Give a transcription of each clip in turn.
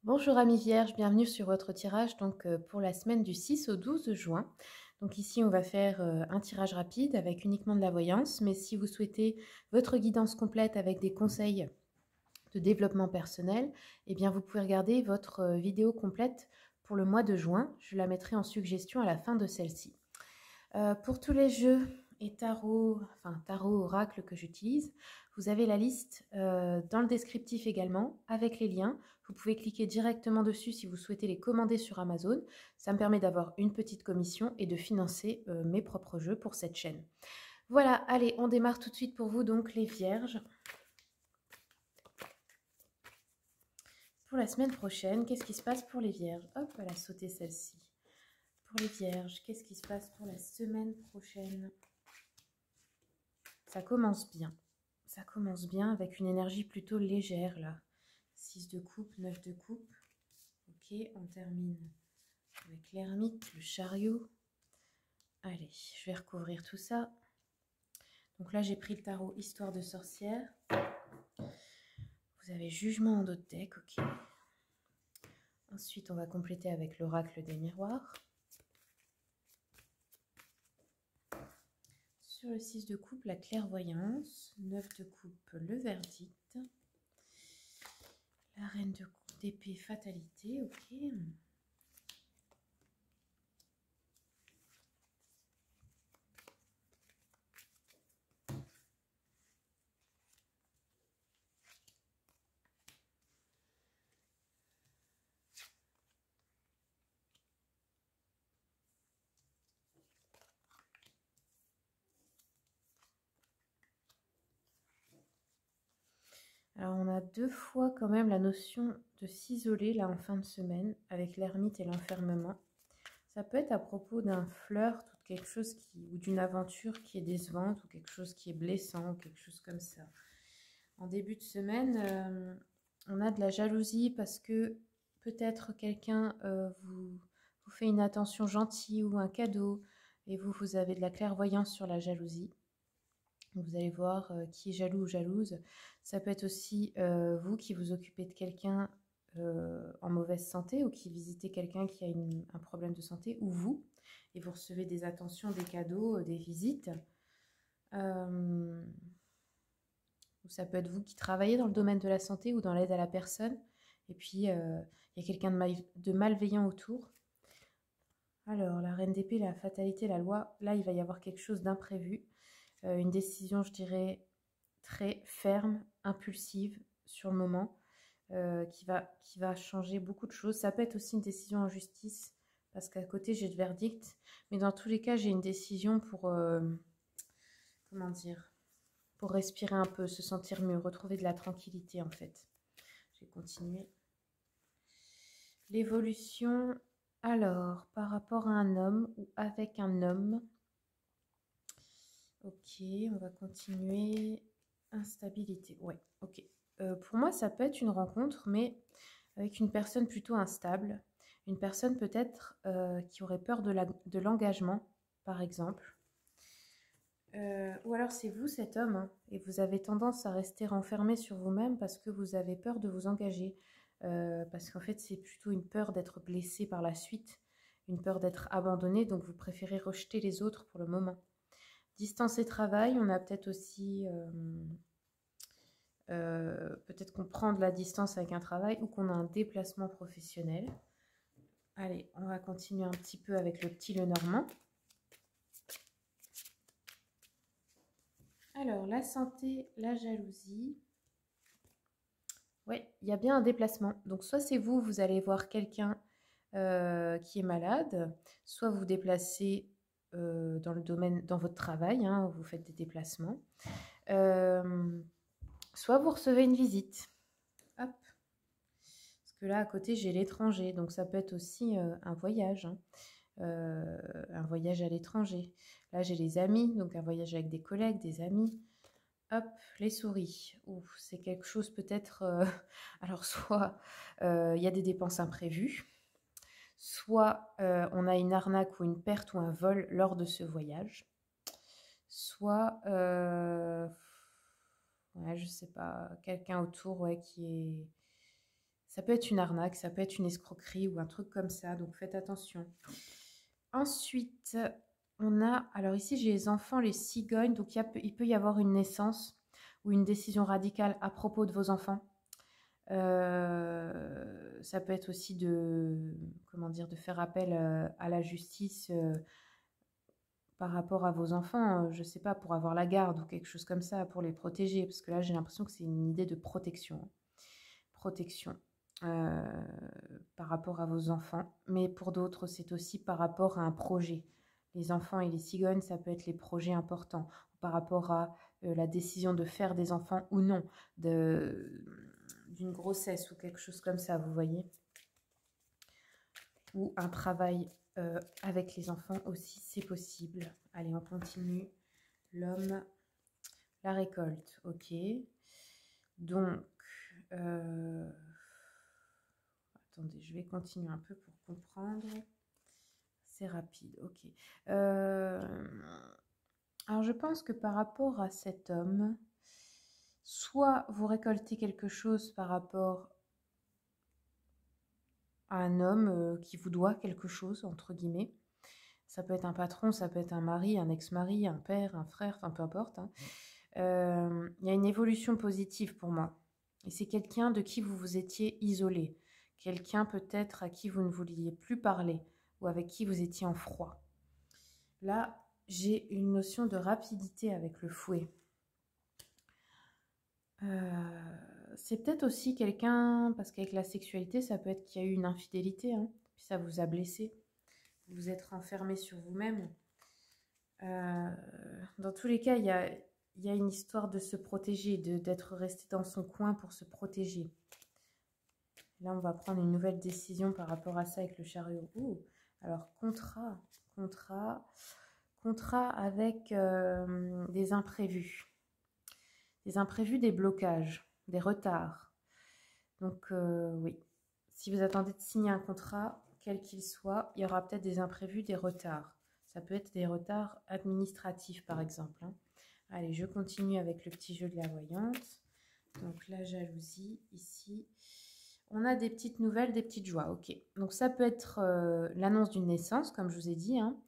Bonjour amis vierges, bienvenue sur votre tirage pour la semaine du 6 au 12 juin. Donc ici on va faire un tirage rapide avec uniquement de la voyance, mais si vous souhaitez votre guidance complète avec des conseils de développement personnel, eh bien vous pouvez regarder votre vidéo complète pour le mois de juin. Je la mettrai en suggestion à la fin de celle-ci. Pour tous les jeux et tarot, oracle que j'utilise, vous avez la liste dans le descriptif également, avec les liens. Vous pouvez cliquer directement dessus si vous souhaitez les commander sur Amazon. Ça me permet d'avoir une petite commission et de financer mes propres jeux pour cette chaîne. Voilà, allez, on démarre tout de suite pour vous, donc les vierges. Pour la semaine prochaine, qu'est-ce qui se passe pour les vierges? Hop, elle a sauté celle-ci. Pour les vierges, qu'est-ce qui se passe pour la semaine prochaine? Ça commence bien. Ça commence bien avec une énergie plutôt légère là. 6 de coupe, 9 de coupe. Ok, on termine avec l'ermite, le chariot. Allez, je vais recouvrir tout ça. Donc là, j'ai pris le tarot Histoire de sorcière. Vous avez Jugement en dos de deck, ok. Ensuite, on va compléter avec l'oracle des miroirs. Sur le 6 de coupe, la clairvoyance. 9 de coupe, le verdict. La reine de coupe d'épée, fatalité, ok. Alors on a deux fois quand même la notion de s'isoler là en fin de semaine avec l'ermite et l'enfermement. Ça peut être à propos d'un flirt ou quelque chose ou d'une aventure qui est décevante ou quelque chose qui est blessant ou quelque chose comme ça. En début de semaine, on a de la jalousie parce que peut-être quelqu'un vous fait une attention gentille ou un cadeau et vous avez de la clairvoyance sur la jalousie. Vous allez voir qui est jaloux ou jalouse. Ça peut être aussi vous qui vous occupez de quelqu'un en mauvaise santé ou qui visitez quelqu'un qui a un problème de santé, ou vous, et vous recevez des attentions, des cadeaux, des visites. Ou ça peut être vous qui travaillez dans le domaine de la santé ou dans l'aide à la personne, et puis il y a quelqu'un de malveillant autour. Alors, la reine d'épée, la fatalité, la loi, là, il va y avoir quelque chose d'imprévu. Une décision, je dirais, très ferme, impulsive sur le moment, qui va changer beaucoup de choses. Ça peut être aussi une décision en justice, parce qu'à côté, j'ai le verdict. Mais dans tous les cas, j'ai une décision pour, comment dire, pour respirer un peu, se sentir mieux, retrouver de la tranquillité, en fait. Je vais continuer. L'évolution, alors, par rapport à un homme ou avec un homme. Ok, on va continuer. Instabilité, ouais, ok. Pour moi, ça peut être une rencontre, mais avec une personne plutôt instable. Une personne peut-être qui aurait peur de l'engagement, par exemple. Ou alors c'est vous cet homme, hein, et vous avez tendance à rester renfermé sur vous-même parce que vous avez peur de vous engager. Parce qu'en fait, c'est plutôt une peur d'être blessé par la suite, une peur d'être abandonné, donc vous préférez rejeter les autres pour le moment. Distance et travail, on a peut-être aussi... peut-être qu'on prend de la distance avec un travail ou qu'on a un déplacement professionnel. Allez, on va continuer un petit peu avec le petit Lenormand. Alors, la santé, la jalousie. Oui, il y a bien un déplacement. Donc, soit c'est vous, vous allez voir quelqu'un qui est malade, soit vous vous déplacez dans le domaine, dans votre travail, hein, vous faites des déplacements. Soit vous recevez une visite. Hop. Parce que là, à côté, j'ai l'étranger. Donc, ça peut être aussi un voyage. Hein. Un voyage à l'étranger. Là, j'ai les amis. Donc, un voyage avec des collègues, des amis. Hop, les souris. Ouf, c'est quelque chose peut-être... alors, soit il y a des dépenses imprévues. Soit on a une arnaque ou une perte ou un vol lors de ce voyage. Soit... ouais, je sais pas, quelqu'un autour, ouais, qui est... Ça peut être une arnaque, ça peut être une escroquerie ou un truc comme ça, donc faites attention. Ensuite, on a, alors ici j'ai les enfants, les cigognes, donc il peut y avoir une naissance ou une décision radicale à propos de vos enfants. Ça peut être aussi comment dire, de faire appel à la justice par rapport à vos enfants, je sais pas, pour avoir la garde ou quelque chose comme ça, pour les protéger, parce que là j'ai l'impression que c'est une idée de protection. Protection par rapport à vos enfants, mais pour d'autres c'est aussi par rapport à un projet. Les enfants et les cigognes, ça peut être les projets importants, par rapport à la décision de faire des enfants ou non, d'une grossesse ou quelque chose comme ça, vous voyez. Ou un travail avec les enfants aussi, c'est possible. Allez, on continue. L'homme, la récolte, ok. Donc, attendez, je vais continuer un peu pour comprendre. C'est rapide, ok. Alors, je pense que par rapport à cet homme, soit vous récoltez quelque chose par rapport à un homme qui vous doit quelque chose, entre guillemets. Ça peut être un patron, ça peut être un mari, un ex-mari, un père, un frère, enfin peu importe. Hein. Y a une évolution positive pour moi. Et c'est quelqu'un de qui vous vous étiez isolé. Quelqu'un peut-être à qui vous ne vouliez plus parler ou avec qui vous étiez en froid. Là, j'ai une notion de rapidité avec le fouet. C'est peut-être aussi quelqu'un, parce qu'avec la sexualité, ça peut être qu'il y a eu une infidélité, hein, puis ça vous a blessé. Vous vous êtes renfermé sur vous-même. Dans tous les cas, il y a une histoire de se protéger, d'être resté dans son coin pour se protéger. Là, on va prendre une nouvelle décision par rapport à ça avec le chariot. Ouh. Alors, contrat avec des imprévus. Des imprévus, des blocages, des retards. Donc, oui, si vous attendez de signer un contrat, quel qu'il soit, il y aura peut-être des imprévus, des retards. Ça peut être des retards administratifs, par exemple. Hein. Allez, je continue avec le petit jeu de la voyante. Donc, la jalousie, ici. On a des petites nouvelles, des petites joies. Ok. Donc, ça peut être l'annonce d'une naissance, comme je vous ai dit. Hein.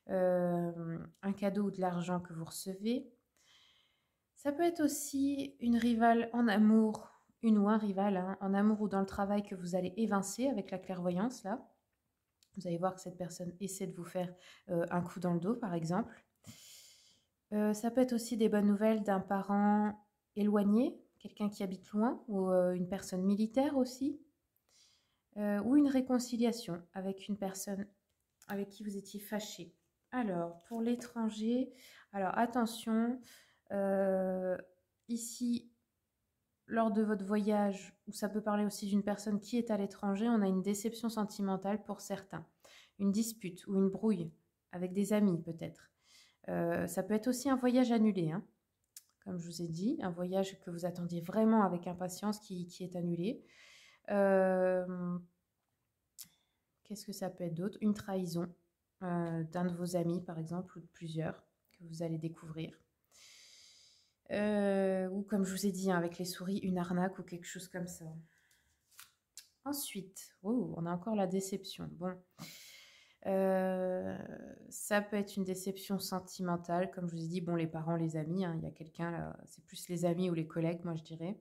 Un cadeau ou de l'argent que vous recevez. Ça peut être aussi une rivale en amour, une ou un rival, hein, en amour ou dans le travail que vous allez évincer avec la clairvoyance, là. Vous allez voir que cette personne essaie de vous faire un coup dans le dos, par exemple. Ça peut être aussi des bonnes nouvelles d'un parent éloigné, quelqu'un qui habite loin, ou une personne militaire aussi. Ou une réconciliation avec une personne avec qui vous étiez fâché. Alors, pour l'étranger, alors attention, ici, lors de votre voyage, ou ça peut parler aussi d'une personne qui est à l'étranger, on a une déception sentimentale pour certains. Une dispute ou une brouille avec des amis peut-être. Ça peut être aussi un voyage annulé, hein, comme je vous ai dit, un voyage que vous attendiez vraiment avec impatience qui est annulé. Qu'est-ce que ça peut être d'autre? Une trahison d'un de vos amis, par exemple, ou de plusieurs, que vous allez découvrir. Ou comme je vous ai dit, hein, avec les souris, une arnaque ou quelque chose comme ça. Ensuite, oh, on a encore la déception. Bon, ça peut être une déception sentimentale, comme je vous ai dit, bon, les parents, les amis, hein, il y a quelqu'un là, c'est plus les amis ou les collègues, moi je dirais.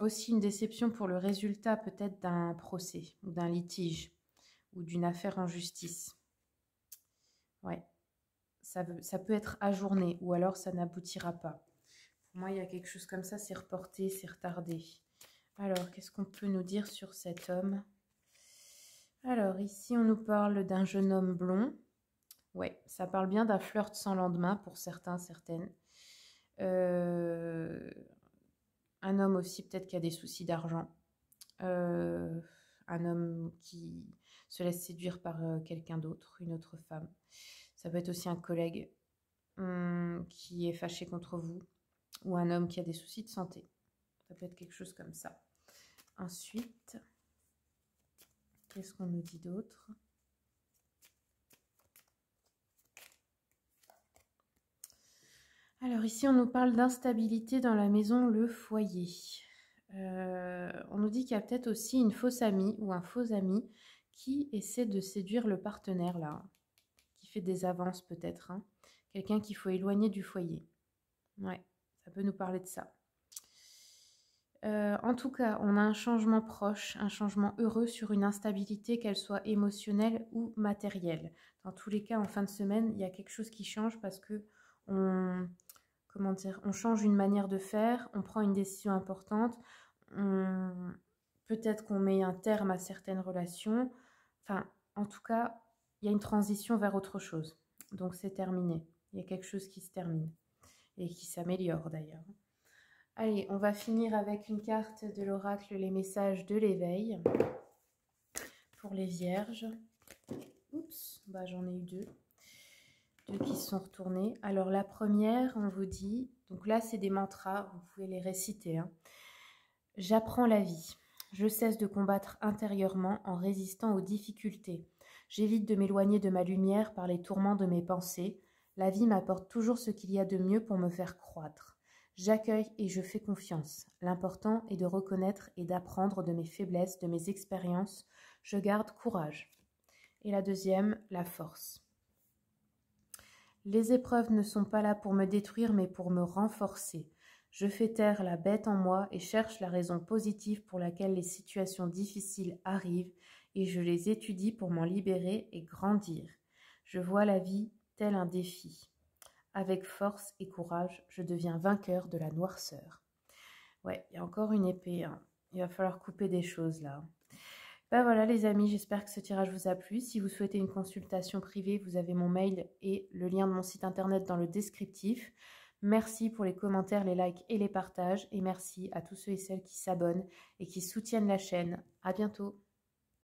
Aussi une déception pour le résultat peut-être d'un procès ou d'un litige ou d'une affaire en justice. Ouais, ça peut être ajourné ou alors ça n'aboutira pas. Pour moi, il y a quelque chose comme ça, c'est reporté, c'est retardé. Alors, qu'est-ce qu'on peut nous dire sur cet homme? Alors, ici, on nous parle d'un jeune homme blond. Ouais, ça parle bien d'un flirt sans lendemain pour certains, certaines. Un homme aussi, peut-être qui a des soucis d'argent. Un homme qui se laisse séduire par quelqu'un d'autre, une autre femme. Ça peut être aussi un collègue qui est fâché contre vous ou un homme qui a des soucis de santé. Ça peut être quelque chose comme ça. Ensuite, qu'est-ce qu'on nous dit d'autre? Alors ici, on nous parle d'instabilité dans la maison, le foyer. On nous dit qu'il y a peut-être aussi une fausse amie ou un faux ami qui essaie de séduire le partenaire là, qui fait des avances peut-être, hein. Quelqu'un qu'il faut éloigner du foyer. Ouais, ça peut nous parler de ça. En tout cas, on a un changement proche, un changement heureux sur une instabilité, qu'elle soit émotionnelle ou matérielle. Dans tous les cas, en fin de semaine, il y a quelque chose qui change parce que on, comment dire, on change une manière de faire, on prend une décision importante, peut-être qu'on met un terme à certaines relations. Enfin, en tout cas, il y a une transition vers autre chose. Donc c'est terminé. Il y a quelque chose qui se termine et qui s'améliore d'ailleurs. Allez, on va finir avec une carte de l'oracle, les messages de l'éveil pour les vierges. Oups, bah j'en ai eu deux qui se sont retournés. Alors la première, on vous dit, donc là c'est des mantras, vous pouvez les réciter, hein. J'apprends la vie. Je cesse de combattre intérieurement en résistant aux difficultés. J'évite de m'éloigner de ma lumière par les tourments de mes pensées. La vie m'apporte toujours ce qu'il y a de mieux pour me faire croître. J'accueille et je fais confiance. L'important est de reconnaître et d'apprendre de mes faiblesses, de mes expériences. Je garde courage. Et la deuxième, la force. Les épreuves ne sont pas là pour me détruire, mais pour me renforcer. Je fais taire la bête en moi et cherche la raison positive pour laquelle les situations difficiles arrivent et je les étudie pour m'en libérer et grandir. Je vois la vie tel un défi. Avec force et courage, je deviens vainqueur de la noirceur. Ouais, il y a encore une épée, hein. Il va falloir couper des choses là. Ben voilà les amis, j'espère que ce tirage vous a plu. Si vous souhaitez une consultation privée, vous avez mon mail et le lien de mon site internet dans le descriptif. Merci pour les commentaires, les likes et les partages. Et merci à tous ceux et celles qui s'abonnent et qui soutiennent la chaîne. À bientôt.